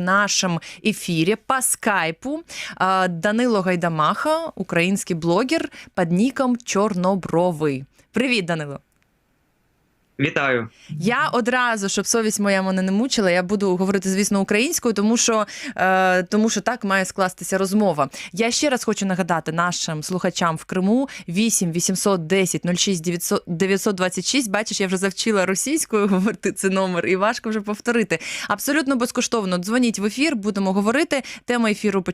нашем эфире по скайпу Данило Гайдамаха, український блогер під ніком Чорнобровий. Привіт, Данило. Вітаю. Я одразу, щоб совість моя мене не мучила, я буду говорити, звісно, українською, тому що так має скластися розмова. Я ще раз хочу нагадати нашим слухачам в Криму 8 810 06 926. Бачиш, я вже завчила російською говорити цей номер, і важко вже повторити. Абсолютно безкоштовно. Дзвоніть в ефір, будемо говорити. Тема ефіру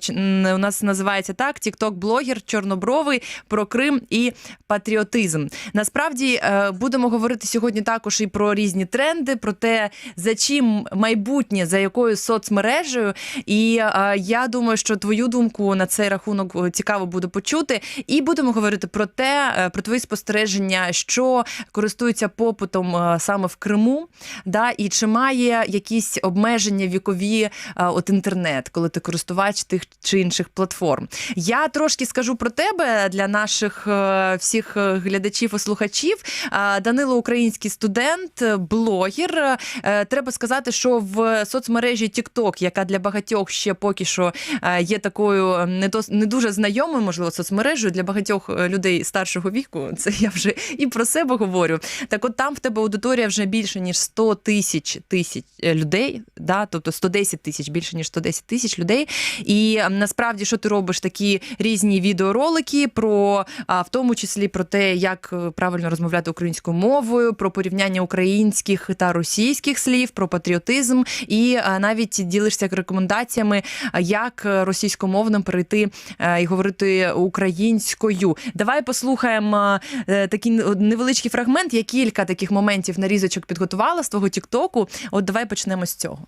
у нас називається так: TikTok-блогер Чорнобровий про Крим і патріотизм. Насправді, будемо говорити сьогодні також і про різні тренди, про те, за чим майбутнє, за якою соцмережею. І я думаю, що твою думку на цей рахунок цікаво буде почути. І будемо говорити про те, про твої спостереження, що користується попитом саме в Криму, да, і чи має якісь обмеження вікові от інтернет, коли ти користувач тих чи інших платформ. Я трошки скажу про тебе для наших всіх глядачів і слухачів. Данило – український студент, блогер. Треба сказати, що в соцмережі TikTok, яка для багатьох ще поки що є такою не дуже знайомою, можливо, соцмережею для багатьох людей старшого віку, це я вже і про себе говорю. Так от там в тебе аудиторія вже більше, ніж 100 тисяч людей, да? Тобто 110 тисяч, більше, ніж 110 тисяч людей. І насправді, що ти робиш такі різні відеоролики про, в тому числі про те, як правильно розмовляти українською мовою, про порівняння українських та російських слів, про патріотизм, і навіть ділишся рекомендаціями, як російськомовним перейти і говорити українською. Давай послухаємо такий невеличкий фрагмент. Я кілька таких моментів, нарізочок підготувала з твого тіктоку. От давай почнемо з цього.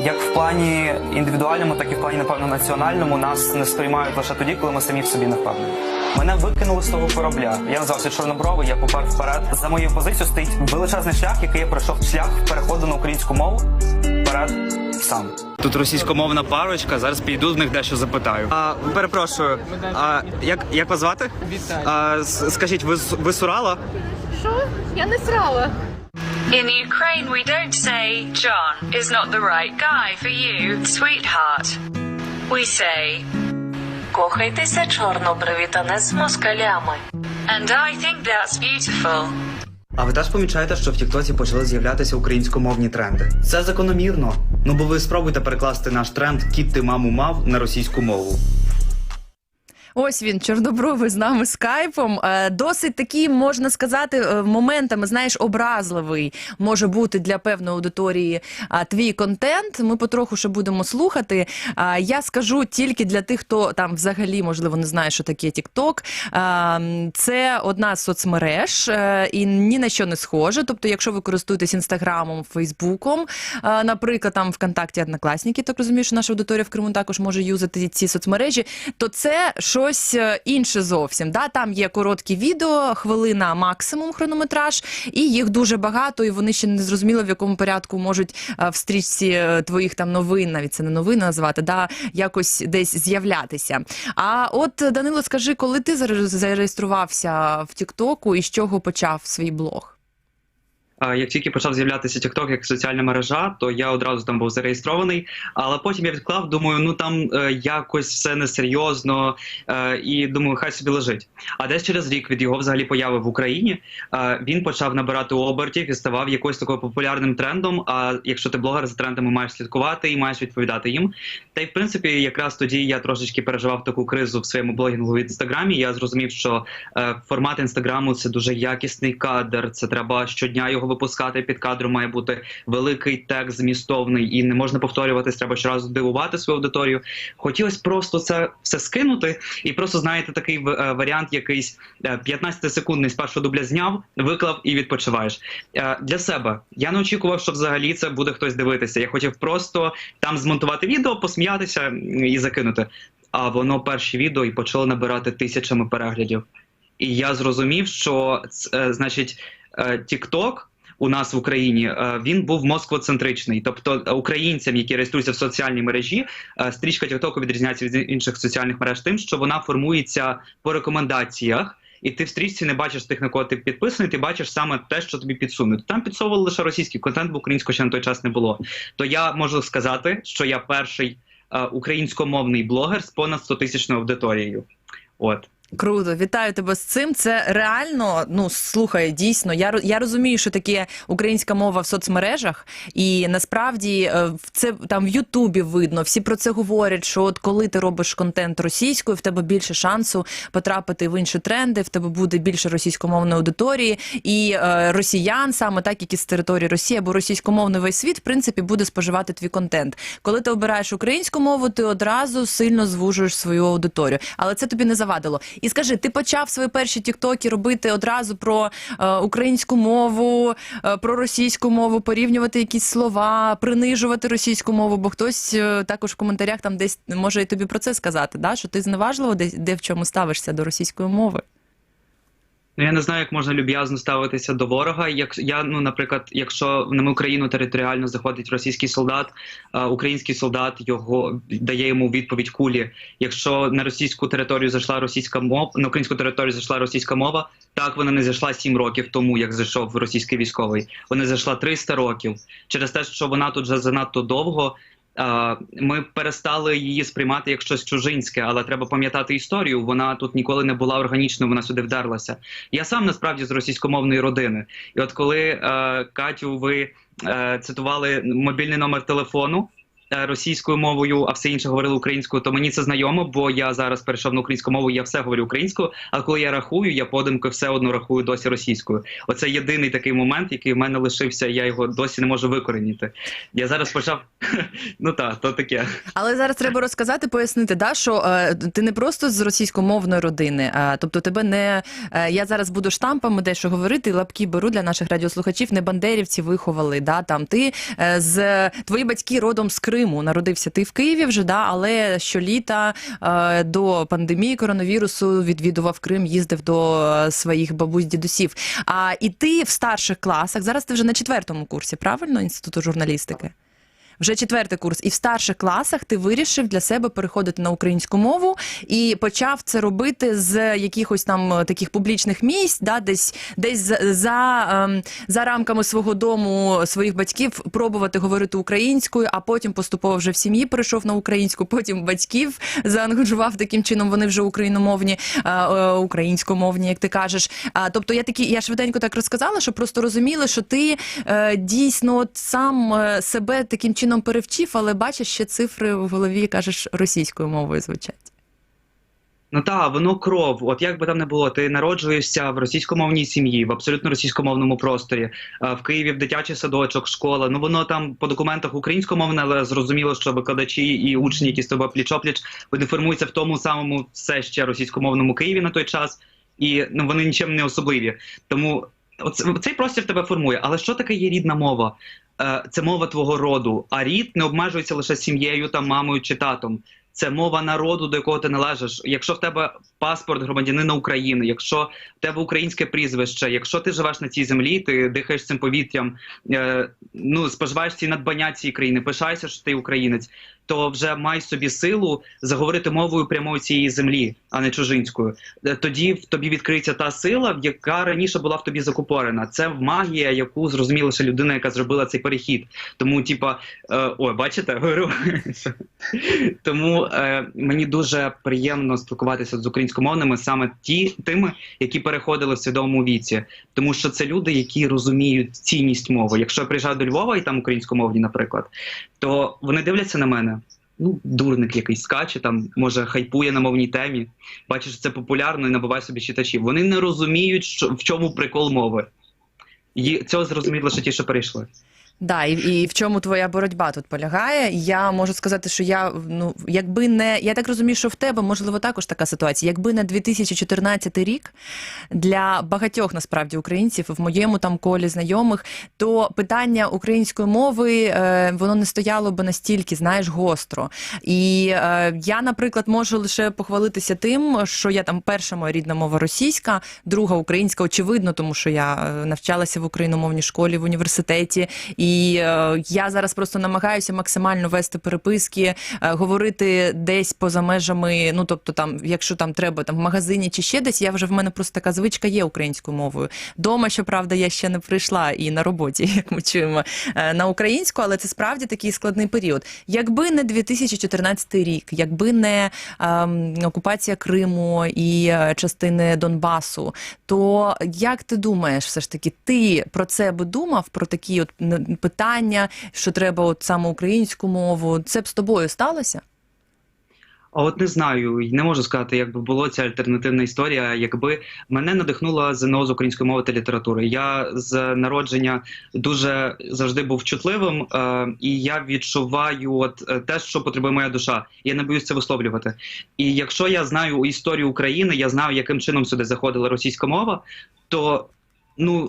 Як в плані індивідуальному, так і в плані, напевно, національному нас не сприймають лише тоді, коли ми самі в собі не впевнені. Мене викинули з того корабля. Я називався Чорнобровий, я попер вперед. За моєю позицією стоїть величезний шлях, який я пройшов, шлях переходу на українську мову вперед сам. Тут російськомовна парочка, зараз піду в них дещо запитаю. Перепрошую, як вас звати? Віталій. Скажіть, ви з Урала? Що? Я не срала. In Ukraine, we don't say, John is not the right guy for you, sweetheart. We say, Кохайтеся, чорнобриві, та не з москалями. and I think that's beautiful. А ви теж помічаєте, що в Тіктоці почали з'являтися українськомовні тренди? Це закономірно. Ну бо ви спробуйте перекласти наш тренд «Кіт ти маму мав» на російську мову. Ось він, Чорнобровий, з нами скайпом. Досить такий, можна сказати, моментами, знаєш, образливий може бути для певної аудиторії твій контент. Ми потроху ще будемо слухати. Я скажу тільки для тих, хто там взагалі, можливо, не знає, що таке TikTok. Це одна з соцмереж і ні на що не схоже. Тобто, якщо ви користуєтесь Інстаграмом, Фейсбуком, наприклад, там ВКонтакті, Однокласники, так розумію, що наша аудиторія в Криму також може юзати ці соцмережі, то це щось інше зовсім. Да? Там є короткі відео, хвилина максимум хронометраж, і їх дуже багато, і вони ще не зрозуміло, в якому порядку можуть в стрічці твоїх там новин, навіть це не новини назвати, да? Якось десь з'являтися. А от, Данило, скажи, коли ти зареєструвався в Тіктоку і з чого почав свій блог? Як тільки почав з'являтися TikTok як соціальна мережа, то я одразу там був зареєстрований, але потім я відклав, думаю, ну там якось все несерйозно, і думаю, хай собі лежить. А десь через рік від його взагалі появи в Україні він почав набирати обертів і ставав якось такою популярним трендом, а якщо ти блогер, за трендами маєш слідкувати і маєш відповідати їм. Та й в принципі якраз тоді я трошечки переживав таку кризу в своєму блогінгу в Інстаграмі, я зрозумів, що формат Інстаграму – це дуже якісний кадр, це треба щодня його випускати, під кадром має бути великий текст, змістовний, і не можна повторюватись, треба щоразу дивувати свою аудиторію. Хотілося просто це все скинути, і просто, знаєте, такий варіант якийсь 15-секундний з першого дубля зняв, виклав і відпочиваєш. Для себе. Я не очікував, що взагалі це буде хтось дивитися. Я хотів просто там змонтувати відео, посміятися і закинути. А воно перші відео і почало набирати тисячами переглядів. І я зрозумів, що, значить, TikTok у нас в Україні, він був москвоцентричний. Тобто українцям, які реєструються в соціальній мережі, стрічка TikTok відрізняється від інших соціальних мереж тим, що вона формується по рекомендаціях і ти в стрічці не бачиш тих, на кого ти підписаний, ти бачиш саме те, що тобі підсунуть. Там підсовували лише російський контент, бо українського ще на той час не було. То я можу сказати, що я перший українськомовний блогер з понад 100-тисячною аудиторією. От. Круто, вітаю тебе з цим. Це реально, ну слухай, дійсно, я розумію, що таке українська мова в соцмережах, і насправді це там в Ютубі видно, всі про це говорять, що от коли ти робиш контент російською, в тебе більше шансу потрапити в інші тренди, в тебе буде більше російськомовної аудиторії, і росіян, саме так, які з території Росії, або російськомовний весь світ, в принципі, буде споживати твій контент. Коли ти обираєш українську мову, ти одразу сильно звужуєш свою аудиторію. Але це тобі не завадило. І скажи, ти почав свої перші тіктоки робити одразу про українську мову, про російську мову, порівнювати якісь слова, принижувати російську мову, бо хтось також в коментарях там десь може і тобі про це сказати, да? Що ти зневажливо де в чому ставишся до російської мови. Ну, я не знаю, як можна люб'язно ставитися до ворога. Наприклад, якщо на Україну територіально заходить російський солдат, український солдат його дає йому відповідь кулі. Якщо на російську територію зайшла російська мова, на українську територію зайшла російська мова, так вона не зайшла 7 років тому, як зайшов російський військовий. Вона зайшла 300 років. Через те, що вона тут вже занадто довго, ми перестали її сприймати як щось чужинське, але треба пам'ятати історію. Вона тут ніколи не була органічною, вона сюди вдерлася. Я сам насправді з російськомовної родини. І от коли, Катю, ви цитували мобільний номер телефону російською мовою, а все інше говорили українською, то мені це знайомо, бо я зараз перейшов на українську мову, я все говорю українською, а коли я рахую, я подумки все одно рахую досі російською. Оце єдиний такий момент, який в мене лишився, я його досі не можу викорінити. Я зараз почав, ну так, то таке. Але зараз треба розказати, пояснити, да, що ти не просто з російськомовної родини, тобто тебе не... Я зараз буду штампами дещо говорити, лапки беру для наших радіослухачів, не бандерівці виховали, да, там ти твої батьки родом з Криму, народився ти в Києві вже, да, але щоліта до пандемії коронавірусу відвідував Крим, їздив до своїх бабусь-дідусів. І ти в старших класах, зараз ти вже на 4-му курсі, правильно, Інституту журналістики? Вже 4-й курс. І в старших класах ти вирішив для себе переходити на українську мову і почав це робити з якихось там таких публічних місць, да, десь за рамками свого дому, своїх батьків, пробувати говорити українською, а потім поступово вже в сім'ї перейшов на українську, потім батьків заангажував таким чином, вони вже україномовні, українськомовні, як ти кажеш. Тобто я швиденько так розказала, щоб просто розуміли, що ти дійсно от сам себе таким чином перевчив, але бачиш, ще цифри в голові, кажеш, російською мовою звучать. Ну так, воно кров. От як би там не було, ти народжуєшся в російськомовній сім'ї, в абсолютно російськомовному просторі. В Києві в дитячий садочок, школа. Ну воно там по документах українськомовне, але зрозуміло, що викладачі і учні, які з тобою пліч-опліч, вони формуються в тому самому все ще російськомовному Києві на той час. І вони нічим не особливі. Тому цей простір тебе формує. Але що таке є рідна мова? Це мова твого роду, а рід не обмежується лише сім'єю, там, мамою чи татом. Це мова народу, до якого ти належиш. Якщо в тебе паспорт громадянина України, якщо в тебе українське прізвище, якщо ти живеш на цій землі, ти дихаєш цим повітрям, споживаєш ці надбання цієї країни, пишаєшся, що ти українець, то вже май собі силу заговорити мовою прямою цієї землі, а не чужинською. Тоді в тобі відкриється та сила, яка раніше була в тобі закупорена. Це магія, яку зрозуміла лише людина, яка зробила цей перехід. Тому, бачите, говорю. Тому мені дуже приємно спілкуватися з українськомовними саме тими, які переходили в свідомому віці. Тому що це люди, які розуміють цінність мови. Якщо я приїжджаю до Львова і там українськомовні, наприклад, то вони дивляться на мене. Дурник якийсь скаче, там, може, хайпує на мовній темі, бачиш, що це популярно і набуває собі читачів. Вони не розуміють, в чому прикол мови. І цього зрозуміють лише ті, що перейшли. Да, і в чому твоя боротьба тут полягає? Я можу сказати, що якби не... Я так розумію, що в тебе, можливо, також така ситуація. Якби не 2014 рік, для багатьох, насправді, українців, в моєму там колі знайомих, то питання української мови, воно не стояло би настільки, знаєш, гостро. І я, наприклад, можу лише похвалитися тим, що я там перша моя рідна мова російська, друга українська, очевидно, тому що я навчалася в україномовній школі, в університеті, І я зараз просто намагаюся максимально вести переписки, говорити десь поза межами, ну тобто там, якщо там треба там в магазині чи ще десь, в мене просто така звичка є українською мовою. Дома, щоправда, я ще не прийшла і на роботі, як ми чуємо, на українську, але це справді такий складний період. Якби не 2014 рік, якби не окупація Криму і частини Донбасу, то як ти думаєш, все ж таки, ти про це би думав, про такі от питання, що треба от саме українську мову, це б з тобою сталося? А от не знаю, не можу сказати, як би було ця альтернативна історія, якби мене надихнула ЗНО з української мови та літератури. Я з народження дуже завжди був чутливим, і я відчуваю от те, що потребує моя душа. Я не боюсь це висловлювати. І якщо я знаю історію України, я знаю, яким чином сюди заходила російська мова, то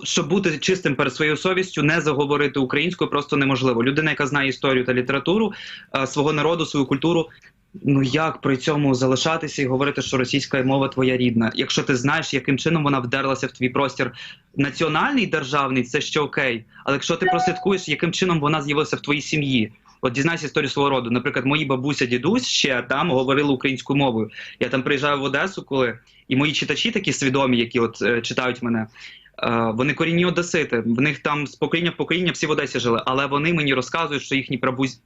щоб бути чистим перед своєю совістю, не заговорити українською просто неможливо. Людина, яка знає історію та літературу свого народу, свою культуру, як при цьому залишатися і говорити, що російська мова твоя рідна? Якщо ти знаєш, яким чином вона вдерлася в твій простір національний, державний, це ще окей. Але якщо ти прослідкуєш, яким чином вона з'явилася в твоїй сім'ї, от дізнайся історію свого роду. Наприклад, мої бабуся, дідусь ще там говорили українською мовою. Я там приїжджаю в Одесу, і мої читачі такі свідомі, які от читають мене, вони корінні одесити, в них там з покоління в покоління всі в Одесі жили, але вони мені розказують, що їхні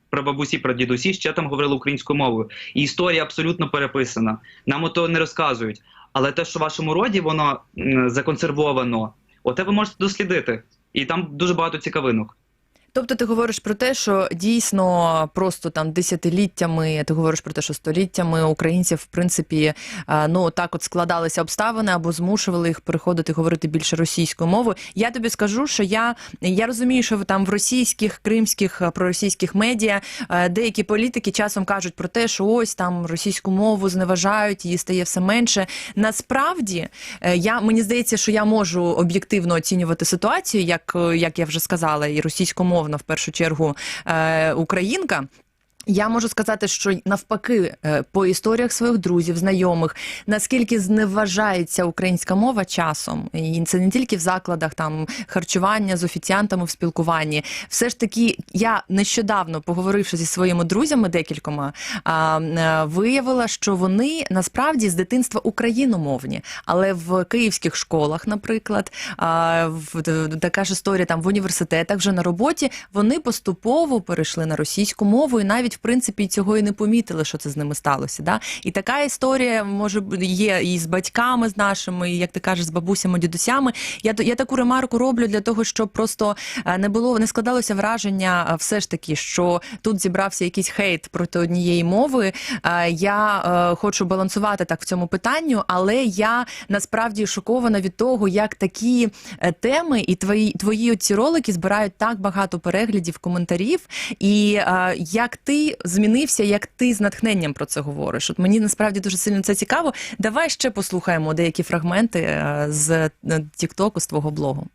прабабусі, прадідусі ще там говорили українською мовою. І історія абсолютно переписана. Нам ото не розказують. Але те, що в вашому роді воно законсервовано, оте ви можете дослідити. І там дуже багато цікавинок. Тобто ти говориш про те, що дійсно просто там десятиліттями, ти говориш про те, що століттями українців, в принципі, так от складалися обставини або змушували їх переходити говорити більше російською мовою. Я тобі скажу, що я розумію, що там в російських, кримських, проросійських медіа деякі політики часом кажуть про те, що ось там російську мову зневажають, її стає все менше. Насправді, мені здається, що я можу об'єктивно оцінювати ситуацію, як я вже сказала, і російськомовна в першу чергу українка. Я можу сказати, що навпаки, по історіях своїх друзів, знайомих, наскільки зневажається українська мова часом, і це не тільки в закладах там харчування з офіціантами в спілкуванні. Все ж таки, я нещодавно, поговоривши зі своїми друзями декількома, виявила, що вони насправді з дитинства україномовні, але в київських школах, наприклад, така ж історія там в університетах, вже на роботі, вони поступово перейшли на російську мову і навіть в принципі, цього і не помітили, що це з ними сталося. Да? І така історія, може, є і з батьками з нашими, і, як ти кажеш, з бабусями, дідусями. Я таку ремарку роблю для того, щоб просто не складалося враження все ж таки, що тут зібрався якийсь хейт проти однієї мови. Я хочу балансувати так в цьому питанню, але я насправді шокована від того, як такі теми і твої ці ролики збирають так багато переглядів, коментарів, і як ти змінився, як ти з натхненням про це говориш. От мені насправді дуже сильно це цікаво. Давай ще послухаємо деякі фрагменти з Тік-Току, з твого блогу.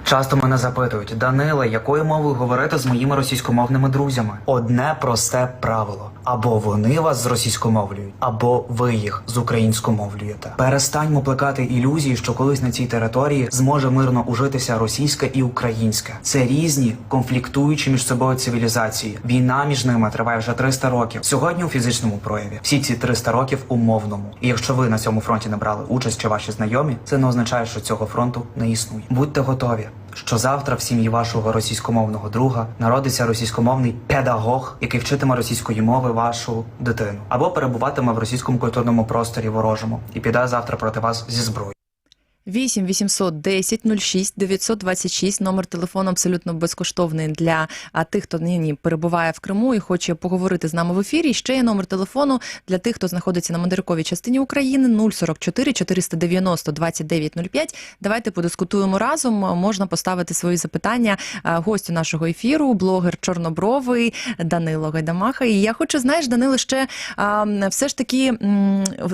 Часто мене запитують: Даниле, якою мовою говорити з моїми російськомовними друзями? Одне просте правило: або вони вас з російськомовлюють, або ви їх з українськомовлюєте. Перестаньмо плекати ілюзії, що колись на цій території зможе мирно ужитися російське і українське. Це різні, конфліктуючі між собою цивілізації. Війна між ними триває вже 300 років. Сьогодні у фізичному прояві. Всі ці 300 років у мовному. І якщо ви на цьому фронті не брали участь чи ваші знайомі, це не означає, що цього фронту не існує. Будьте готові, що завтра в сім'ї вашого російськомовного друга народиться російськомовний педагог, який вчитиме російської мови вашу дитину, або перебуватиме в російському культурному просторі ворожому і піде завтра проти вас зі зброєю. 8 810 06 926, номер телефону абсолютно безкоштовний для тих, хто нині перебуває в Криму і хоче поговорити з нами в ефірі. І ще є номер телефону для тих, хто знаходиться на материковій частині України, 044 490 2905. Давайте подискутуємо разом, можна поставити свої запитання гостю нашого ефіру, блогер чорнобровий Данило Гайдамаха. І я хочу, знаєш, Данило, ще все ж таки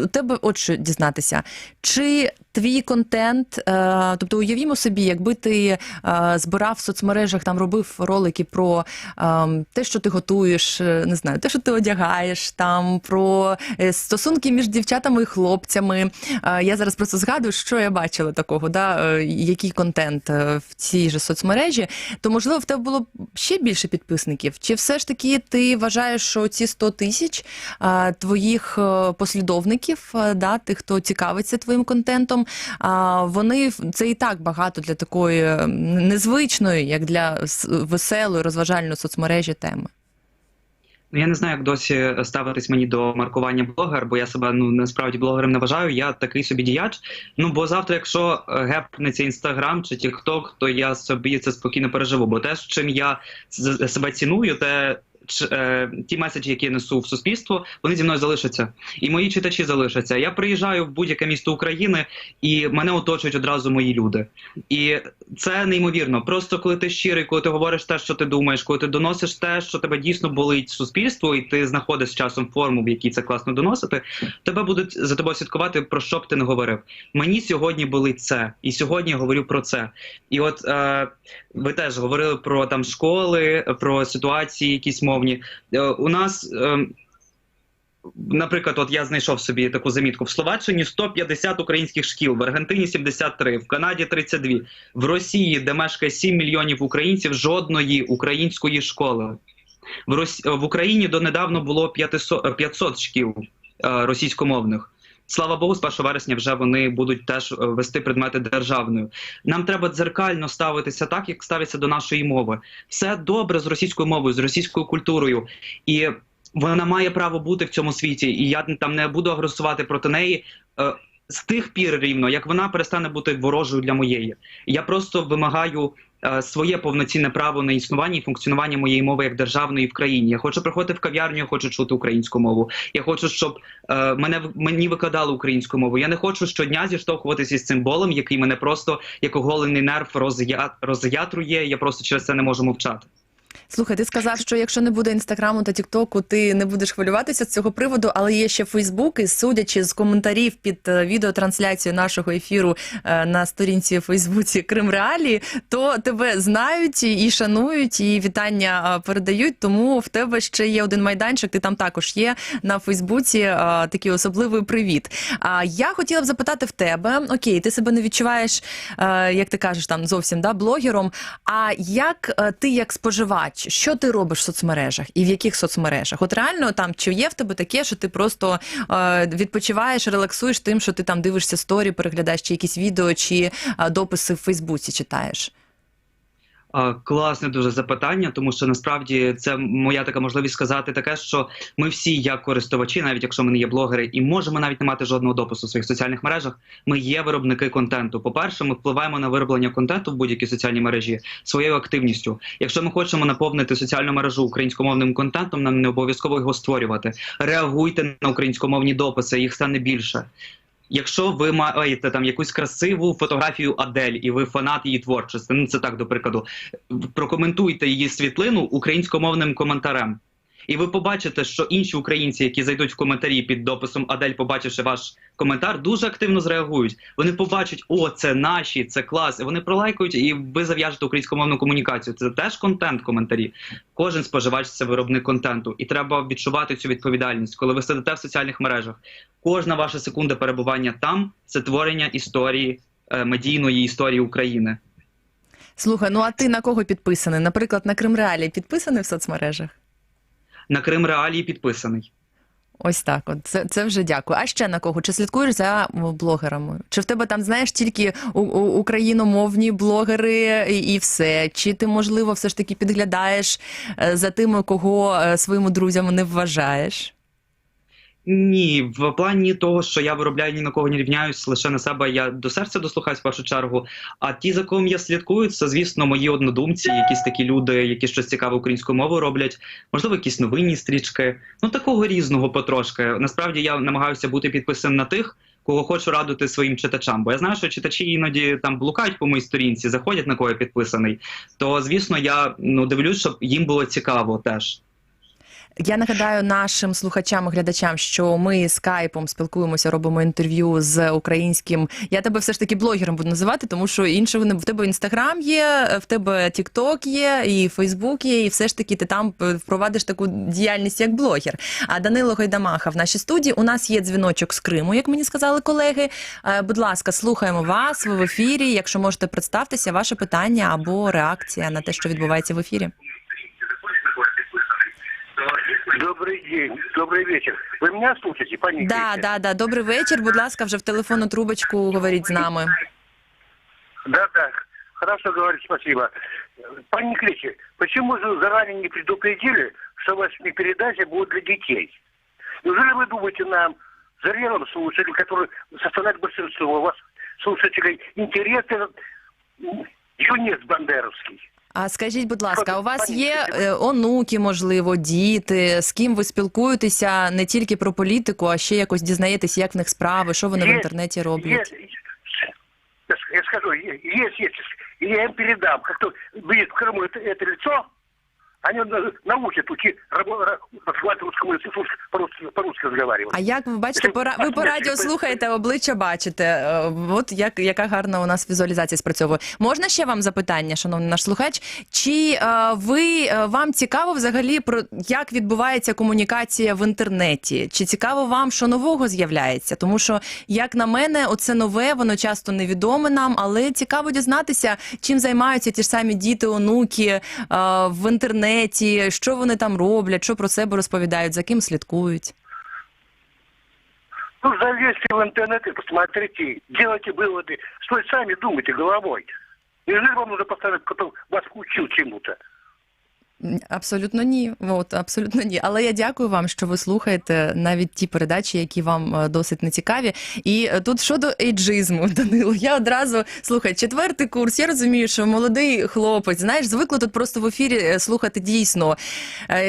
у тебе от що дізнатися. Чи твій контент, тобто уявімо собі, якби ти збирав в соцмережах, там робив ролики про те, що ти готуєш, не знаю, те, що ти одягаєш, там про стосунки між дівчатами і хлопцями. Я зараз просто згадую, що я бачила такого, да, який контент в цій же соцмережі, то, можливо, в тебе було б ще більше підписників? Чи все ж таки ти вважаєш, що ці 100 тисяч твоїх послідовників, да, тих, хто цікавиться твоїм контентом, це і так багато для такої незвичної, як для веселої, розважальної соцмережі теми? Ну, я не знаю, як досі ставитись мені до маркування блогер, бо я себе, насправді блогером не вважаю, я такий собі діяч. Бо завтра, якщо гепнеться Інстаграм чи Тікток, то я собі це спокійно переживу, бо те, чим я себе ціную, ті меседжі, які я несу в суспільство, вони зі мною залишаться. І мої читачі залишаться. Я приїжджаю в будь-яке місто України, і мене оточують одразу мої люди. І це неймовірно. Просто коли ти щирий, коли ти говориш те, що ти думаєш, коли ти доносиш те, що тебе дійсно болить суспільство, і ти знаходиш з часом форму, в якій це класно доносити, тебе будуть за тобою слідкувати, про що б ти не говорив. Мені сьогодні болить це, і сьогодні я говорю про це. І от ви теж говорили про там школи, про ситуації якісь мовні. У нас, наприклад, от я знайшов собі таку замітку. В Словаччині 150 українських шкіл, в Аргентині 73, в Канаді 32. В Росії, де мешкає 7 мільйонів українців, жодної української школи. В Україні донедавна було 500 шкіл російськомовних. Слава Богу, з 1 вересня вже вони будуть теж вести предмети державною. Нам треба дзеркально ставитися так, як ставиться до нашої мови. Все добре з російською мовою, з російською культурою. І вона має право бути в цьому світі. І я там не буду агресувати проти неї з тих пір рівно, як вона перестане бути ворожою для моєї. Я просто вимагаю своє повноцінне право на існування і функціонування моєї мови як державної в країні. Я хочу приходити в кав'ярню, я хочу чути українську мову. Я хочу, щоб мені викладали українську мову. Я не хочу щодня зіштовхуватися з цим болем, який мене просто як оголений нерв роз'ятрує, я просто через це не можу мовчати. Слухай, ти сказав, що якщо не буде Інстаграму та Тіктоку, ти не будеш хвилюватися з цього приводу, але є ще Фейсбук, і судячи з коментарів під відеотрансляцією нашого ефіру на сторінці у Фейсбуці Крим Реалії, то тебе знають і шанують, і вітання передають, тому в тебе ще є один майданчик, ти там також є на Фейсбуці, такий особливий привіт. Я хотіла б запитати в тебе, окей, ти себе не відчуваєш, як ти кажеш, там зовсім, да, блогером, а як ти як споживач, що ти робиш в соцмережах і в яких соцмережах? От реально там, чи є в тебе таке, що ти просто відпочиваєш, релаксуєш тим, що ти там дивишся сторі, переглядаєш чи якісь відео, чи дописи в Фейсбуці читаєш? Класне дуже запитання, тому що насправді це моя така можливість сказати таке, що ми всі, як користувачі, навіть якщо ми не є блогери, і можемо навіть не мати жодного допису в своїх соціальних мережах, ми є виробники контенту. По-перше, ми впливаємо на вироблення контенту в будь-якій соціальній мережі своєю активністю. Якщо ми хочемо наповнити соціальну мережу українськомовним контентом, нам не обов'язково його створювати. Реагуйте на українськомовні дописи, їх стане більше. Якщо ви маєте там якусь красиву фотографію Адель і ви фанат її творчості, це так, до прикладу, прокоментуйте її світлину українськомовним коментарем. І ви побачите, що інші українці, які зайдуть в коментарі під дописом Адель, побачивши ваш коментар, дуже активно зреагують. Вони побачать, о, це наші, це клас. І вони пролайкають, і ви зав'яжете українськомовну комунікацію. Це теж контент-коментарі. Кожен споживач – це виробник контенту. І треба відчувати цю відповідальність. Коли ви сидите в соціальних мережах, кожна ваша секунда перебування там – це творення історії, медійної історії України. Слухай, ну а ти на кого підписаний? Наприклад, на Крим Реалії підписаний в соцмережах? На Крим Реалії підписаний. Ось так, от це вже дякую. А ще на кого? Чи слідкуєш за блогерами? Чи в тебе там, знаєш, тільки україномовні блогери і все? Чи ти, можливо, все ж таки підглядаєш за тими, кого своїми друзями не вважаєш? Ні, в плані того, що я виробляю, ні на кого не рівняюсь, лише на себе, я до серця дослухаюсь в першу чергу. А ті, за ким я слідкую, це, звісно, мої однодумці, якісь такі люди, які щось цікаве українською мовою роблять, можливо, якісь новинні стрічки, такого різного потрошки. Насправді я намагаюся бути підписаним на тих, кого хочу радити своїм читачам. Бо я знаю, що читачі іноді там блукають по моїй сторінці, заходять на кого я підписаний. То, звісно, я дивлюсь, щоб їм було цікаво теж. Я нагадаю нашим слухачам і глядачам, що ми скайпом спілкуємося, робимо інтерв'ю з українським. Я тебе все ж таки блогером буду називати, тому що іншого не в тебе Інстаграм є, в тебе Тікток є, і Фейсбук є, і все ж таки ти там впровадиш таку діяльність як блогер. А Данило Гайдамаха в нашій студії. У нас є дзвіночок з Криму, як мені сказали колеги. Будь ласка, слухаємо вас, ви в ефірі. Якщо можете представтеся, ваше питання або реакція на те, що відбувається в ефірі. Добрый день, добрый вечер. Вы меня слушаете, пани Кречи? Да. Добрий вечір. Будь ласка, вже в телефонну трубочку говоріть з нами. Да. Хорошо, говорит, спасибо. Пани Кречи, почему же заранее не предупредили, что ваши передачи будут для детей? Неужели вы думаете, нам, зрелым слушателям, которые составляют большинство, у вас слушателей, интересен юнец бандеровский? А скажіть, будь ласка, у вас є онуки, можливо, діти, з ким ви спілкуєтеся не тільки про політику, а ще якось дізнаєтесь, як в них справи, що вони в інтернеті роблять? Я скажу, есть. И я им передам, как кто будет в Крыму это лицо, они научат разговаривать по-русски разговаривать. А як ви бачите, ви по радіо слухаєте, обличчя бачите. От яка гарна у нас візуалізація спрацьовує. Можна ще вам запитання, шановний наш слухач? Чи вам цікаво взагалі про як відбувається комунікація в інтернеті? Чи цікаво вам, що нового з'являється? Тому що, як на мене, оце нове, воно часто невідоме нам, але цікаво дізнатися, чим займаються ті ж самі діти, онуки в інтернеті, що вони там роблять, що про себе розповідають, за ким слідкують. Ну, залезьте в интернет и посмотрите, делайте выводы, что сами думайте головой. Неужели вам нужно постоянно кто-то вас учил чему-то? Абсолютно ні. Абсолютно ні. Але я дякую вам, що ви слухаєте навіть ті передачі, які вам досить нецікаві. І тут щодо ейджизму, Данило, я одразу, слухай, 4-й курс, я розумію, що молодий хлопець, знаєш, звикли тут просто в ефірі слухати дійсно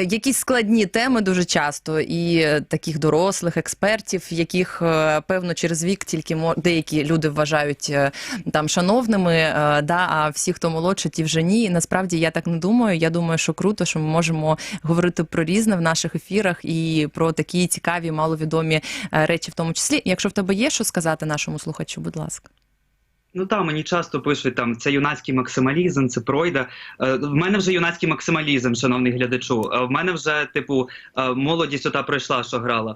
якісь складні теми дуже часто, і таких дорослих експертів, яких, певно, через вік тільки деякі люди вважають там шановними, а всі, хто молодші, ті вже ні. І насправді я так не думаю. Я думаю, що круто, що ми можемо говорити про різне в наших ефірах і про такі цікаві, маловідомі речі в тому числі. Якщо в тебе є що сказати нашому слухачу, будь ласка. Ну так, мені часто пишуть, там, це юнацький максималізм, це пройда. В мене вже юнацький максималізм, шановний глядачу. В мене вже, молодість ота пройшла, що грала.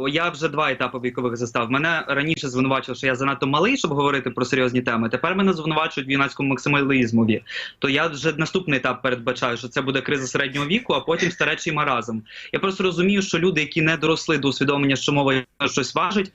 Я вже 2 етапи вікових застав. Мене раніше звинувачували, що я занадто малий, щоб говорити про серйозні теми. Тепер мене звинувачують в юнацькому максималізмові. То я вже наступний етап передбачаю, що це буде криза середнього віку, а потім старечий маразм. Я просто розумію, що люди, які не доросли до усвідомлення, що мова щось важить,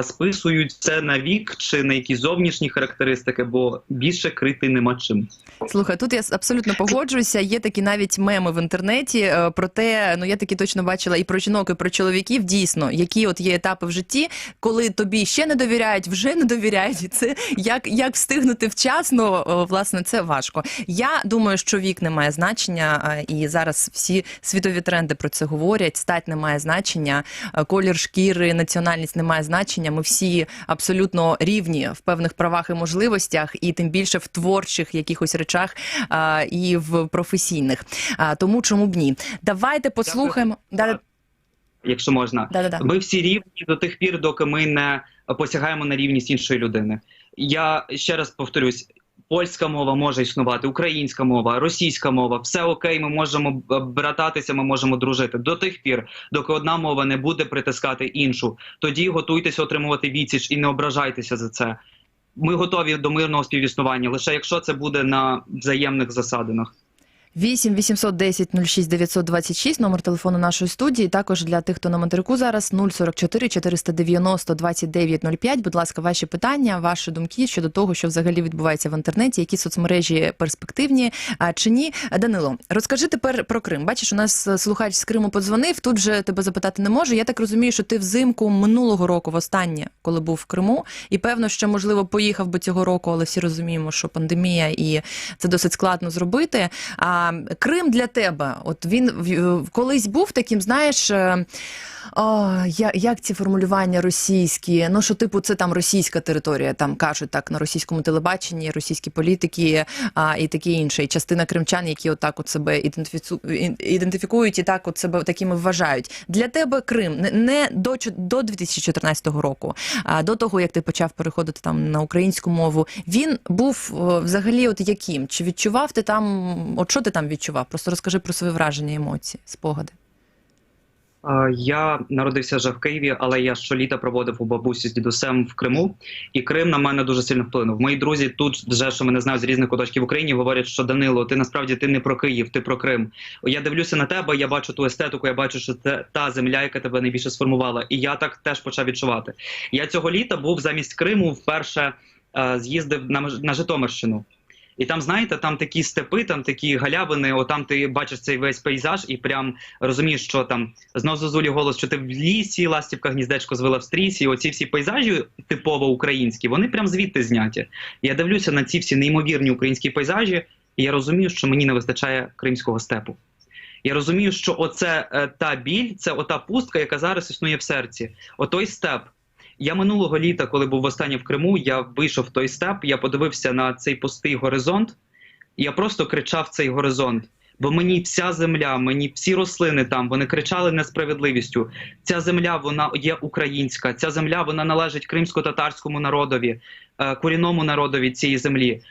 списують це на вік чи на якісь зовнішні характеристики, бо більше крити нема чим. Слухай, тут я абсолютно погоджуюся. Є такі навіть меми в інтернеті про те, я таки точно бачила і про жінок, і про чоловіків, дійсно, які от є етапи в житті, коли тобі ще не довіряють, вже не довіряють. І це як встигнути вчасно, власне, це важко. Я думаю, що вік не має значення, і зараз всі світові тренди про це говорять. Стать не має значення, колір шкіри, національність не має значення. Ми всі абсолютно рівні в певних правах і можливостях, і тим більше в творчих якихось речах і в професійних. Тому чому б ні? Давайте послухаємо. Якщо можна. Ми всі рівні до тих пір, доки ми не посягаємо на рівність іншої людини. Я ще раз повторюсь, польська мова може існувати, українська мова, російська мова, все окей, ми можемо брататися, ми можемо дружити. До тих пір, доки одна мова не буде притискати іншу, тоді готуйтеся отримувати відсіч і не ображайтеся за це. Ми готові до мирного співіснування, лише якщо це буде на взаємних засадинах. 8 810 06 926, номер телефону нашої студії. Також для тих, хто на материку зараз, 044 490 2905. Будь ласка, ваші питання, ваші думки щодо того, що взагалі відбувається в інтернеті, які соцмережі перспективні, чи ні. Данило, розкажи тепер про Крим. Бачиш, у нас слухач з Криму подзвонив, тут же тебе запитати не можу. Я так розумію, що ти взимку минулого року востаннє, коли був в Криму, і певно, що, можливо, поїхав би цього року, але всі розуміємо, що пандемія і це досить складно зробити. Крим для тебе, от він колись був таким, знаєш, як ці формулювання російські, ну що типу це там російська територія, там кажуть так на російському телебаченні, російські політики і таке інше, і частина кримчан, які отак от себе ідентифікують і так от себе такими вважають. Для тебе Крим не до 2014 року, а до того, як ти почав переходити там на українську мову, він був взагалі от яким? Чи відчував ти там, от що ти там відчував? Просто розкажи про свої враження, емоції, спогади. Я народився вже в Києві, але я щоліта проводив у бабусі з дідусем в Криму, і Крим на мене дуже сильно вплинув. Мої друзі тут, вже що мене знають з різних куточків України, говорять, що Данило, ти насправді ти не про Київ, ти про Крим. Я дивлюся на тебе, я бачу ту естетику, я бачу, що це та земля, яка тебе найбільше сформувала. І я так теж почав відчувати. Я цього літа був замість Криму, вперше з'їздив на Житомирщину. І там, знаєте, там такі степи, там такі галявини, отам ти бачиш цей весь пейзаж і прям розумієш, що там знов зозулі голос, що ти в лісі, ластівка гніздечко звила в стрісі, оці всі пейзажі типово українські, вони прям звідти зняті. Я дивлюся на ці всі неймовірні українські пейзажі, і я розумію, що мені не вистачає кримського степу. Я розумію, що оце та біль, це ота пустка, яка зараз існує в серці. Отой степ. Я минулого літа, коли був востаннє в Криму, я вийшов в той степ, я подивився на цей пустий горизонт, і я просто кричав цей горизонт. Бо мені вся земля, мені всі рослини там, вони кричали несправедливістю. Ця земля, вона є українська, ця земля, вона належить кримсько-татарському народові, корінному народові цієї землі.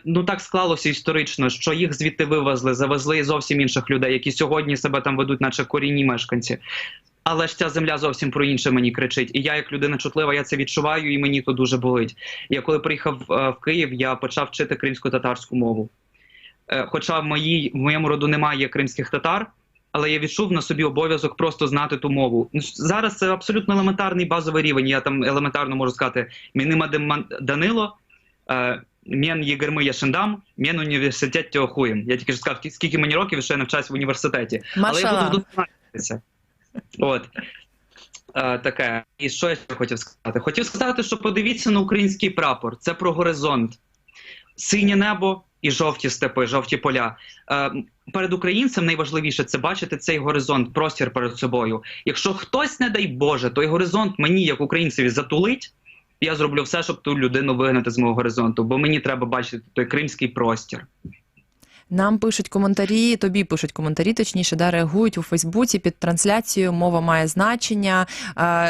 Ну так склалося історично, що їх звідти вивезли, завезли зовсім інших людей, які сьогодні себе там ведуть, наче корінні мешканці. Але ж ця земля зовсім про інше мені кричить. І я, як людина чутлива, я це відчуваю, і мені то дуже болить. Я коли приїхав в Київ, я почав вчити кримсько-татарську мову. Хоча в моєму роду немає кримських татар, але я відчув на собі обов'язок просто знати ту мову. Зараз це абсолютно елементарний базовий рівень. Я там елементарно можу сказати «Мінима Данило», «Мен єгерми яшендам», «Мен університет тіохуєм». Я тільки ж сказав, скільки мені років, що я навчаюся в університеті. Але я буду вдосконалюватися. От. Таке. І що я ще хотів сказати? Хотів сказати, що подивіться на український прапор. Це про горизонт. Синє небо і жовті степи, жовті поля. Перед українцем найважливіше – це бачити цей горизонт, простір перед собою. Якщо хтось, не дай Боже, той горизонт мені, як українцеві, затулить, я зроблю все, щоб ту людину вигнати з мого горизонту, бо мені треба бачити той кримський простір. Нам пишуть коментарі, тобі пишуть коментарі, точніше, да, реагують у Фейсбуці під трансляцією, мова має значення,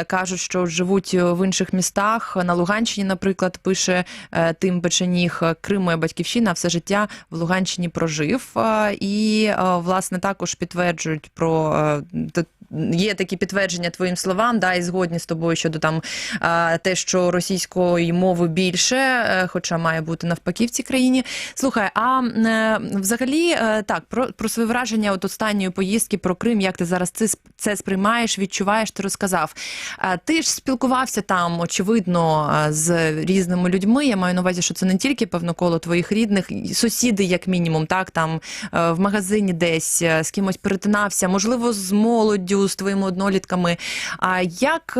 кажуть, що живуть в інших містах, на Луганщині, наприклад, пише Тим Печеніг, Крим моя батьківщина, все життя в Луганщині прожив, і, власне, також підтверджують про... Є такі підтвердження твоїм словам, да, і згодні з тобою щодо там те, що російської мови більше, хоча має бути навпаки в цій країні. Слухай, а взагалі, так, про свої враження от останньої поїздки, про Крим, як ти зараз це сприймаєш, відчуваєш, ти розказав. Ти ж спілкувався там, очевидно, з різними людьми, я маю на увазі, що це не тільки, певно, коло твоїх рідних, сусіди, як мінімум, так, там в магазині десь, з кимось перетинався, можливо, з молоддю, з твоїми однолітками. А як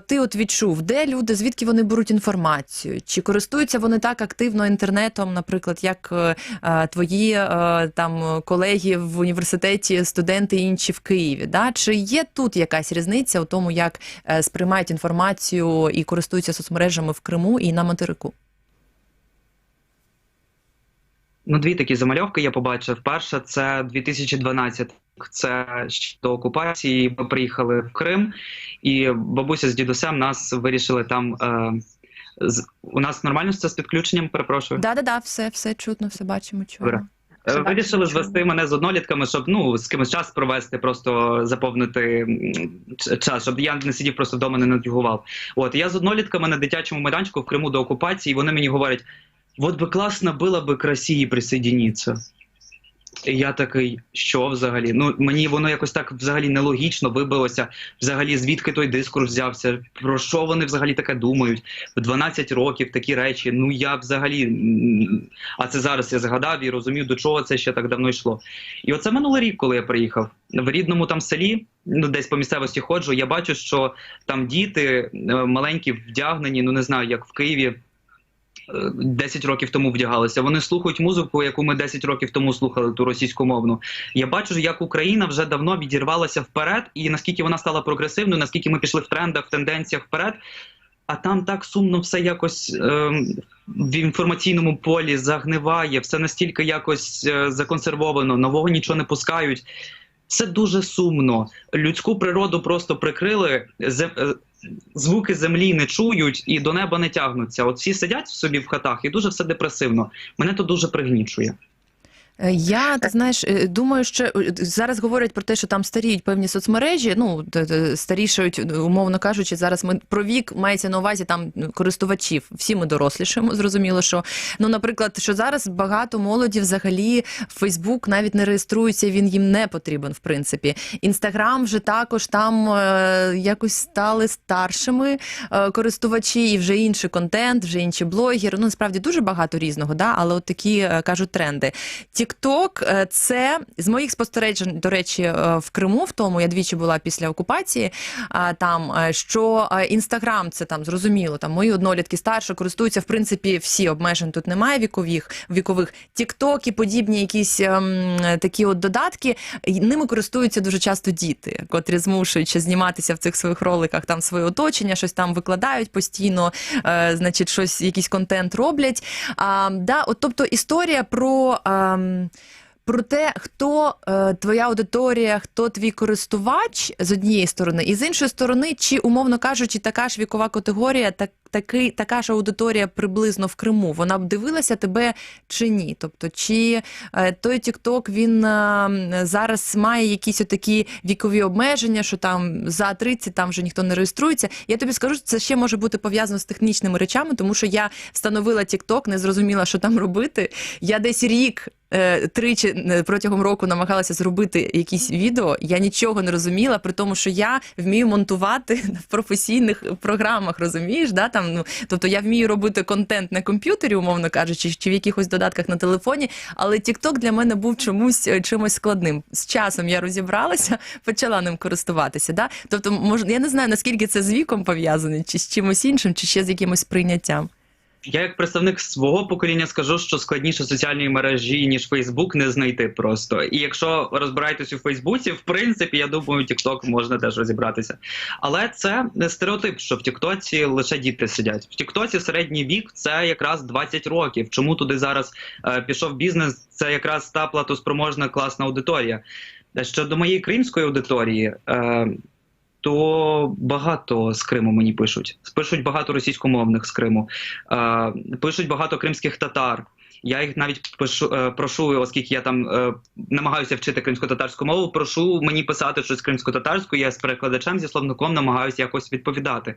ти от відчув, де люди, звідки вони беруть інформацію? Чи користуються вони так активно інтернетом, наприклад, як твої там колеги в університеті, студенти інші в Києві? Да? Чи є тут якась різниця у тому, як сприймають інформацію і користуються соцмережами в Криму і на материку? Ну, дві такі замальовки я побачив. Перша – це 2012. Це ще до окупації. Ми приїхали в Крим, і бабуся з дідусем нас вирішили там... У нас нормально це з підключенням, перепрошую? Да, все чутно, все бачимо, чуємо. Вирішили звести мене з однолітками, щоб з кимось час провести, просто заповнити час, щоб я не сидів просто вдома, не нудьгував. От, я з однолітками на дитячому майданчику в Криму до окупації, і вони мені говорять, вот би класно було би к Росії присоединитися. І я такий, що взагалі? Ну, мені воно якось так взагалі нелогічно вибилося. Взагалі, звідки той дискурс взявся? Про що вони взагалі таке думають? В 12 років такі речі. Ну, я взагалі... А це зараз я згадав і розумів, до чого це ще так давно йшло. І оце минулий рік, коли я приїхав. В рідному там селі, ну, десь по місцевості ходжу, я бачу, що там діти маленькі, вдягнені, ну, не знаю, як в Києві, 10 років тому вдягалися. Вони слухають музику, яку ми 10 років тому слухали, ту російськомовну. Я бачу, як Україна вже давно відірвалася вперед, і наскільки вона стала прогресивною, наскільки ми пішли в трендах, в тенденціях вперед. А там так сумно все якось в інформаційному полі загниває, все настільки якось законсервовано, нового нічого не пускають. Це дуже сумно. Людську природу просто прикрили, звуки землі не чують і до неба не тягнуться. От всі сидять собі в хатах і дуже все депресивно. Мене то дуже пригнічує. Я, ти знаєш, думаю, що зараз говорять про те, що там старіють певні соцмережі, ну, старішають, умовно кажучи, зараз ми про вік мається на увазі там користувачів. Всі ми дорослішаємо, зрозуміло, що, ну, наприклад, що зараз багато молоді взагалі Фейсбук навіть не реєструється, він їм не потрібен, в принципі. Інстаграм вже також там якось стали старшими користувачі, і вже інший контент, вже інші блогери, ну, насправді дуже багато різного, да, але от такі, кажуть, тренди. Тік-Ток – це, з моїх спостережень, до речі, в Криму, в тому, я двічі була після окупації, там, що Інстаграм – це там, зрозуміло, там мої однолітки старші користуються, в принципі, всі, обмежень тут немає вікових. Тік-Ток і подібні якісь такі от додатки, ними користуються дуже часто діти, котрі змушують зніматися в цих своїх роликах, там своє оточення, щось там викладають постійно, значить, щось, якийсь контент роблять. Да, от, тобто історія про те, хто твоя аудиторія, хто твій користувач з однієї сторони, і з іншої сторони, чи, умовно кажучи, така ж вікова категорія, така ж аудиторія приблизно в Криму, вона б дивилася тебе чи ні? Тобто, чи той TikTok, він зараз має якісь отакі вікові обмеження, що там за 30 там вже ніхто не реєструється? Я тобі скажу, це ще може бути пов'язано з технічними речами, тому що я встановила TikTok, не зрозуміла, що там робити. Я десь рік тричі протягом року намагалася зробити якісь відео, я нічого не розуміла, при тому, що я вмію монтувати в професійних програмах, розумієш, да? Там, ну, тобто я вмію робити контент на комп'ютері, умовно кажучи, чи в якихось додатках на телефоні, але TikTok для мене був чимось складним. З часом я розібралася, почала ним користуватися. Да? Тобто, я не знаю, наскільки це з віком пов'язане, чи з чимось іншим, чи ще з якимось прийняттям. Я як представник свого покоління скажу, що складніше соціальної мережі, ніж Фейсбук, не знайти просто. І якщо розбираєтесь у Фейсбуці, в принципі, я думаю, TikTok можна теж розібратися. Але це не стереотип, що в Тіктоці лише діти сидять. В Тіктоці середній вік – це якраз 20 років. Чому туди зараз пішов бізнес? Це якраз та платоспроможна класна аудиторія. Щодо моєї кримської аудиторії, то багато з Криму мені пишуть. Пишуть багато російськомовних з Криму. Пишуть багато кримських татар. Я їх навіть прошу, оскільки я там намагаюся вчити кримсько-татарську мову, прошу мені писати щось кримсько-татарською, я з перекладачем, зі словником намагаюся якось відповідати.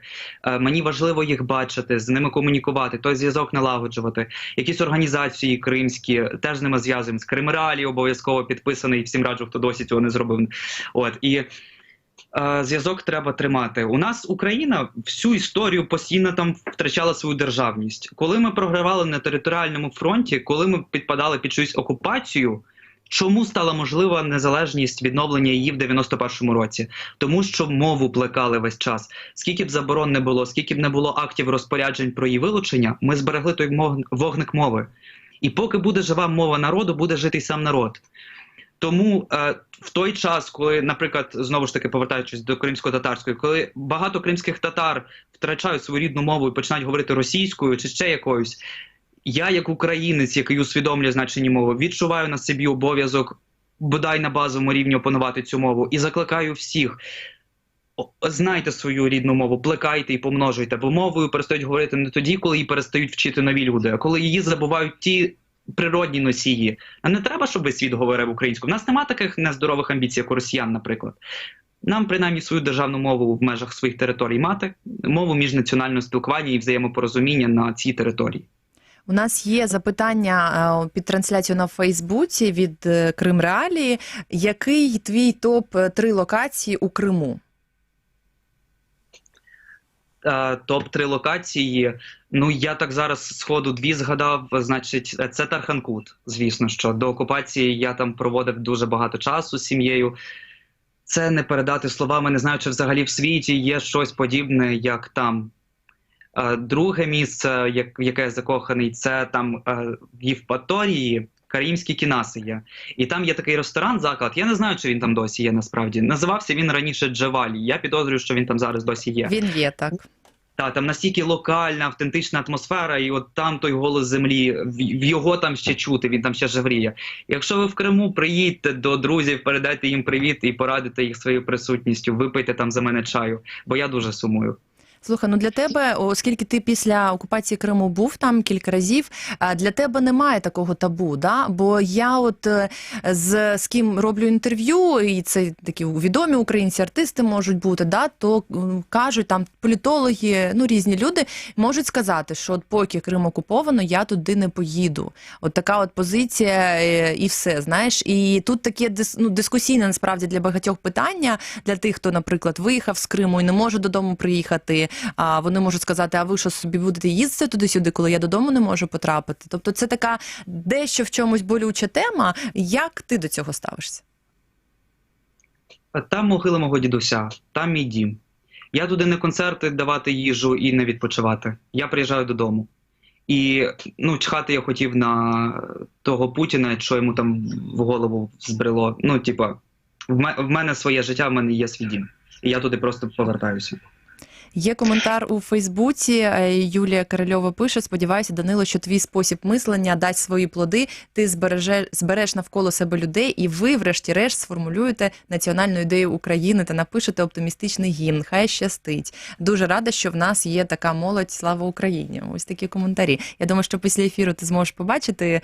Мені важливо їх бачити, з ними комунікувати, той зв'язок налагоджувати. Якісь організації кримські, теж з ними зв'язуємо. З Кримреалії обов'язково підписаний, всім раджу, хто досі цього не зробив. От, і зв'язок треба тримати. У нас Україна всю історію постійно там втрачала свою державність. Коли ми програвали на територіальному фронті, коли ми підпадали під чиюсь окупацію, чому стала можлива незалежність, відновлення її в 91-му році? Тому що мову плекали весь час. Скільки б заборон не було, скільки б не було актів розпоряджень про її вилучення, ми зберегли той вогник мови. І поки буде жива мова народу, буде жити й сам народ. Тому в той час, коли, наприклад, знову ж таки повертаючись до кримсько-татарської, коли багато кримських татар втрачають свою рідну мову і починають говорити російською чи ще якоюсь, я як українець, який усвідомлює значення мови, відчуваю на собі обов'язок бодай на базовому рівні опанувати цю мову і закликаю всіх. Знайте свою рідну мову, плекайте і помножуйте, бо мовою перестають говорити не тоді, коли її перестають вчити нові люди, а коли її забувають ті природні носії. Нам не треба, щоб весь світ говорив українською. У нас немає таких нездорових амбіцій, як у росіян, наприклад. Нам, принаймні, свою державну мову в межах своїх територій мати, мову міжнаціонального спілкування і взаємопорозуміння на цій території. У нас є запитання під трансляцією на Фейсбуці від Кримреалії. Який твій топ-3 локації у Криму? Топ-3 локації, ну я так зараз сходу дві згадав, значить, це Тарханкут, звісно, що до окупації я там проводив дуже багато часу з сім'єю. Це не передати словами, не знаю, чи взагалі в світі є щось подібне, як там. Друге місце, в яке я закоханий, це там в Євпаторії. Караїмські кінаси є. І там є такий ресторан, заклад, я не знаю, чи він там досі є насправді. Називався він раніше Джавалі. Я підозрюю, що він там зараз досі є. Він є, так. Так, там настільки локальна, автентична атмосфера, і от там той голос землі, в його там ще чути, він там ще жевріє. Якщо ви в Криму, приїдьте до друзів, передайте їм привіт і порадите їх своєю присутністю, випийте там за мене чаю, бо я дуже сумую. Слухай, ну для тебе, оскільки ти після окупації Криму був там кілька разів, для тебе немає такого табу, да? Бо я от з ким роблю інтерв'ю, і це такі відомі українці, артисти можуть бути, да? То кажуть, там політологи, ну різні люди можуть сказати, що от поки Крим окуповано, я туди не поїду. От така от позиція і все, знаєш. І тут таке дискусійне насправді для багатьох питання, для тих, хто, наприклад, виїхав з Криму і не може додому приїхати. А вони можуть сказати, а ви що собі будете їздити туди-сюди, коли я додому не можу потрапити? Тобто це така дещо в чомусь болюча тема. Як ти до цього ставишся? Там могила мого дідуся, там мій дім. Я туди не концерти давати їжу і не відпочивати. Я приїжджаю додому. І чхати я хотів на того Путіна, що йому там в голову збрело. В мене своє життя, в мене є свій дім. І я туди просто повертаюся. Є коментар у Фейсбуці. Юлія Корольова пише: сподіваюся, Данило, що твій спосіб мислення дасть свої плоди, ти збереш навколо себе людей, і ви, врешті-решт, сформулюєте національну ідею України та напишете оптимістичний гімн. Хай щастить. Дуже рада, що в нас є така молодь. Слава Україні. Ось такі коментарі. Я думаю, що після ефіру ти зможеш побачити,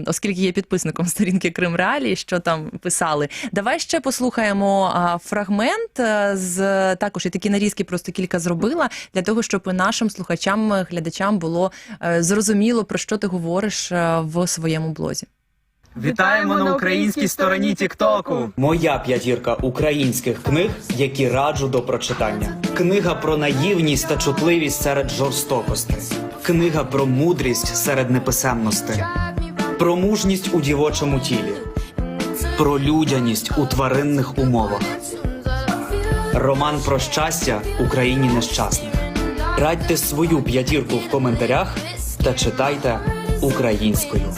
оскільки є підписником сторінки Крим Реалії, що там писали. Давай ще послухаємо фрагмент з також і такі нарізки, просто кілька зробила, для того, щоб нашим слухачам, глядачам було зрозуміло, про що ти говориш в своєму блозі. Вітаємо на українській стороні Тіктоку! Моя п'ятірка українських книг, які раджу до прочитання. Книга про наївність та чутливість серед жорстокостей. Книга про мудрість серед неписемностей. Про мужність у дівочому тілі. Про людяність у тваринних умовах. Роман про щастя Україні нещасних. Радьте свою п'ятірку в коментарях та читайте українською.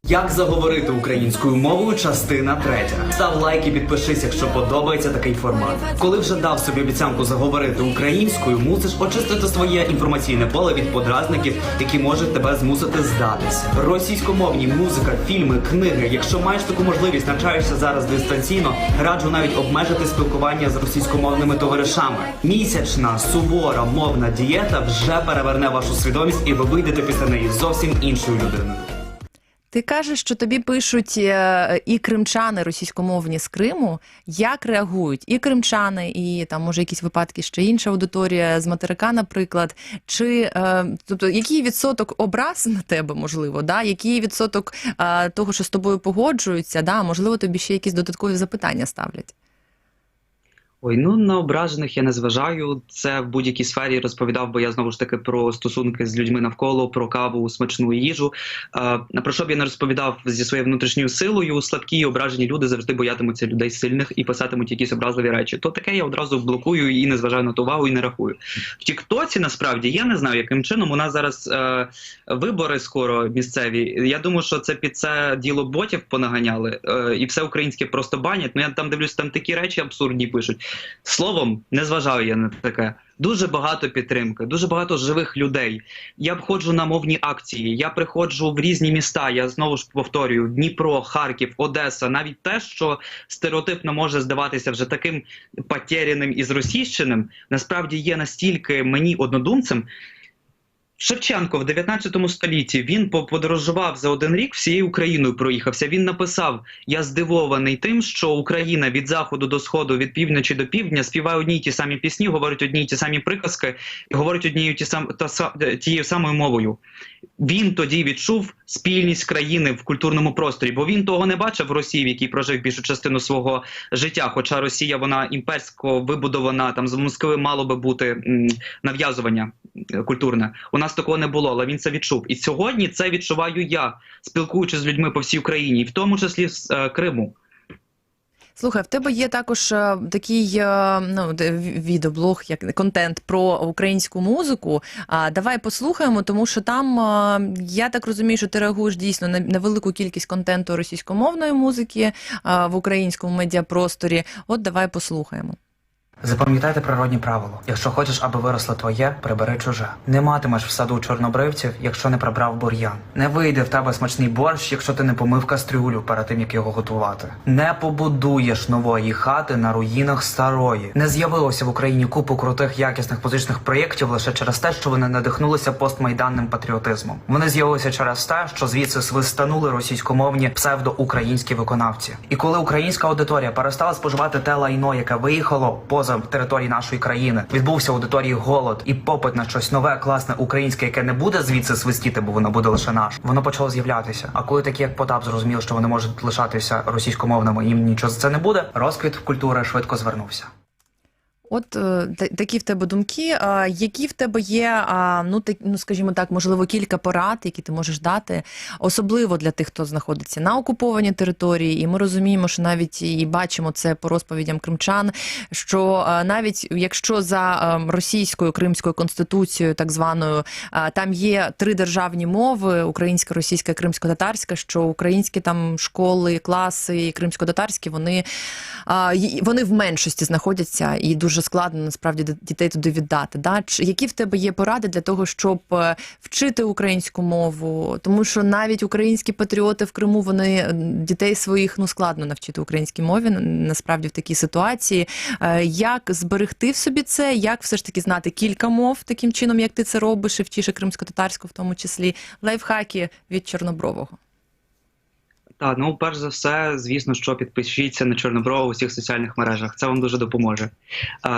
Як заговорити українською мовою, частина 3. Став лайк і підпишись, якщо подобається такий формат. Коли вже дав собі обіцянку заговорити українською, мусиш очистити своє інформаційне поле від подразників, які можуть тебе змусити здатися. Російськомовні музика, фільми, книги. Якщо маєш таку можливість, навчаєшся зараз дистанційно, раджу навіть обмежити спілкування з російськомовними товаришами. Місячна, сувора, мовна дієта вже переверне вашу свідомість, і ви вийдете після неї зовсім іншою людиною. Ти кажеш, що тобі пишуть і кримчани російськомовні з Криму. Як реагують і кримчани, і там, може, якісь випадки ще інша аудиторія з материка, наприклад. Тобто, який відсоток образ на тебе, можливо, да? Який відсоток того, що з тобою погоджуються, да? Можливо, тобі ще якісь додаткові запитання ставлять? Ой, на ображених я не зважаю. Це в будь-якій сфері розповідав, бо я знову ж таки про стосунки з людьми навколо, про каву, смачну їжу. Про що б я не розповідав зі своєю внутрішньою силою, слабкі і ображені люди завжди боятимуться людей сильних і писатимуть якісь образливі речі. То таке я одразу блокую і не зважаю на ту увагу і не рахую. В Тіктоці, насправді, я не знаю, яким чином. У нас зараз вибори скоро місцеві. Я думаю, що це під це діло ботів понаганяли. І все українське просто банять. Я там дивлюсь, там такі речі абсурдні пишуть. Словом, не зважаю я на таке. Дуже багато підтримки, дуже багато живих людей. Я ходжу на мовні акції, я приходжу в різні міста, я знову ж повторюю, Дніпро, Харків, Одеса. Навіть те, що стереотипно може здаватися вже таким потеряним і зросійщеним, насправді є настільки мені однодумцем. Шевченко в 19 столітті, він подорожував за один рік, всією Україною проїхався. Він написав: «Я здивований тим, що Україна від заходу до сходу, від півночі до півдня співає одні й ті самі пісні, говорить одні й ті самі приказки і говорить однією тією самою мовою». Він тоді відчув спільність країни в культурному просторі, бо він того не бачив в Росії, в якій прожив більшу частину свого життя. Хоча Росія, вона імперсько вибудована, там з Москви мало би бути нав'язування культурне. У нас такого не було, але він це відчув. І сьогодні це відчуваю я, спілкуючись з людьми по всій Україні, і в тому числі з Криму. Слухай, в тебе є також такий відеоблог, як контент про українську музику. Давай послухаємо, тому що там, я так розумію, що ти реагуєш дійсно на велику кількість контенту російськомовної музики в українському медіапросторі. От давай послухаємо. Запам'ятайте природні правило. Якщо хочеш, аби виросло твоє, прибери чуже. Не матимеш в саду чорнобривців, якщо не прибрав бур'ян. Не вийде в тебе смачний борщ, якщо ти не помив кастрюлю перед тим, як його готувати. Не побудуєш нової хати на руїнах старої. Не з'явилося в Україні купу крутих, якісних музичних проєктів лише через те, що вони надихнулися постмайданним патріотизмом. Вони з'явилися через те, що звідси свистанули російськомовні псевдоукраїнські виконавці. І коли українська аудиторія перестала споживати те лайно, яке виїхало поза території нашої країни, відбувся в аудиторії голод і попит на щось нове, класне, українське, яке не буде звідси свистіти, бо воно буде лише наш. Воно почало з'являтися. А коли такі, як Потап, зрозуміли, що вони можуть лишатися російськомовними, їм нічого за це не буде, розквіт культури швидко звернувся. От такі в тебе думки. Які в тебе є, скажімо так, можливо, кілька порад, які ти можеш дати, особливо для тих, хто знаходиться на окупованій території, і ми розуміємо, що навіть і бачимо це по розповідям кримчан, що навіть якщо за російською кримською конституцією, так званою, там є 3 державні мови, українська, російська і кримсько-татарська, що українські там школи, класи і кримсько-татарські, вони в меншості знаходяться і дуже складно насправді дітей туди віддати. Да? Які в тебе є поради для того, щоб вчити українську мову? Тому що навіть українські патріоти в Криму, вони дітей своїх складно навчити українській мові, насправді в такій ситуації. Як зберегти в собі це? Як все ж таки знати кілька мов таким чином, як ти це робиш, і вчиш кримсько-татарську в тому числі? Лайфхаки від Чорнобрового. Так, перш за все, звісно, що підпишіться на Чорнобрового у всіх соціальних мережах. Це вам дуже допоможе.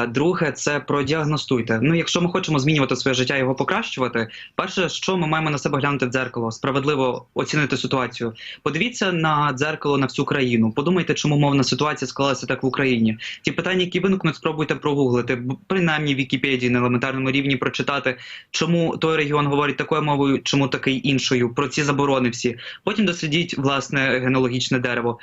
Друге, це продіагностуйте. Якщо ми хочемо змінювати своє життя і його покращувати, перше, що ми маємо на себе глянути в дзеркало, справедливо оцінити ситуацію. Подивіться на дзеркало на всю країну. Подумайте, чому мовна ситуація склалася так в Україні. Ті питання, які виникнуть, спробуйте прогуглити, принаймні в Вікіпедії на елементарному рівні прочитати, чому той регіон говорить такою мовою, чому такий іншою, про ці заборони всі. Потім дослідіть, власне, генеалогічне дерево.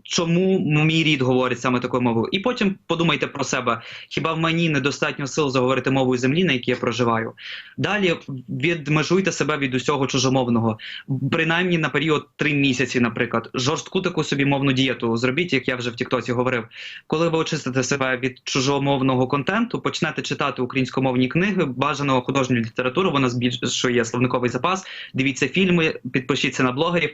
Чому мій рід говорить саме такою мовою? І потім подумайте про себе. Хіба в мені недостатньо сил заговорити мовою землі, на якій я проживаю? Далі відмежуйте себе від усього чужомовного. Принаймні на період 3 місяці, наприклад. Жорстку таку собі мовну дієту зробіть, як я вже в Тіктоці говорив. Коли ви очистите себе від чужомовного контенту, почнете читати українськомовні книги, бажано художню літературу, вона збільшує словниковий запас, дивіться фільми, підпишіться на блогерів.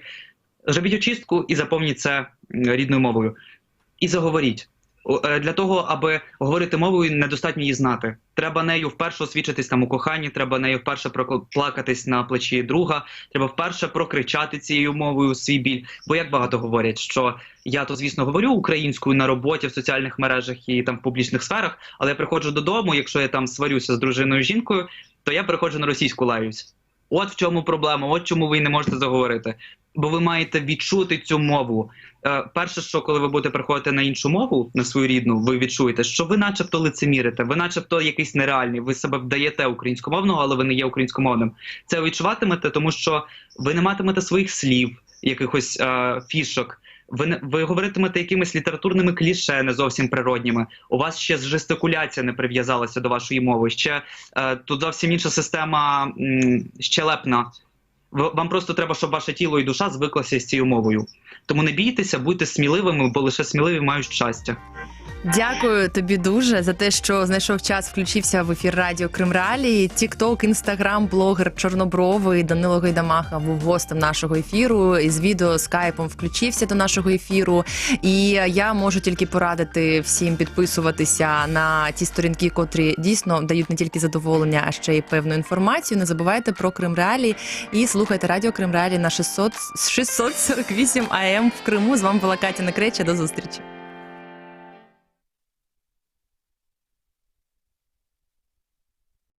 Зробіть очистку і заповніть це рідною мовою. І заговоріть. Для того, аби говорити мовою, недостатньо її знати. Треба нею вперше освідчитись там у коханні, треба нею вперше проплакатись на плечі друга, треба вперше прокричати цією мовою свій біль. Бо як багато говорять, що я то, звісно, говорю українською на роботі, в соціальних мережах і там в публічних сферах, але я приходжу додому, якщо я там сварюся з дружиною, жінкою, то я приходжу на російську лаюсь. От в чому проблема, от чому ви не можете заговорити. Бо ви маєте відчути цю мову. Перше, що коли ви будете приходити на іншу мову, на свою рідну, ви відчуєте, що ви начебто лицемірите, ви начебто якийсь нереальний, ви себе вдаєте українськомовного, але ви не є українськомовним. Це відчуватимете, тому що ви не матимете своїх слів, якихось фішок. Ви говоритимете якимись літературними кліше, не зовсім природніми. У вас ще жестикуляція не прив'язалася до вашої мови. Ще тут зовсім інша система щелепна. Вам просто треба, щоб ваше тіло і душа звиклися з цією мовою. Тому не бійтеся, будьте сміливими, бо лише сміливі мають щастя. Дякую тобі дуже за те, що знайшов час, включився в ефір Радіо Крим Реалії. Тік-ток, Інстаграм, блогер Чорнобровий Данило Гайдамаха був гостем нашого ефіру. Із відео скайпом включився до нашого ефіру. І я можу тільки порадити всім підписуватися на ті сторінки, котрі дійсно дають не тільки задоволення, а ще й певну інформацію. Не забувайте про Крим Реалії і слухайте Радіо Крим Реалії на 648 АМ в Криму. З вами була Катя Накреча. До зустрічі.